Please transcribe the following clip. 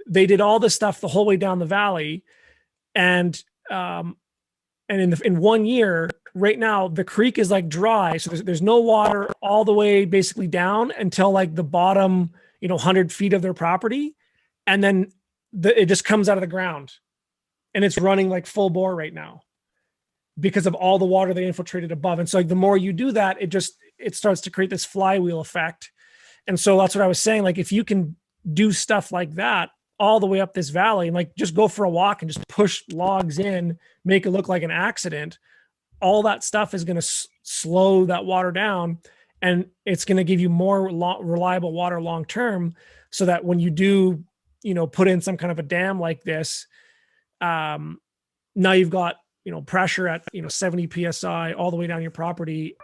they did all this stuff the whole way down the valley. And in 1 year, right now, the creek is like dry. So there's no water all the way basically down until like the bottom, 100 feet of their property. And then it just comes out of the ground, and it's running like full bore right now because of all the water they infiltrated above. And so like the more you do that, it starts to create this flywheel effect. And so that's what I was saying. Like if you can do stuff like that all the way up this valley and like just go for a walk and just push logs in, make it look like an accident, all that stuff is going to slow that water down, and it's going to give you more reliable water long term, so that when you do, put in some kind of a dam like this, now you've got, pressure at, 70 psi all the way down your property.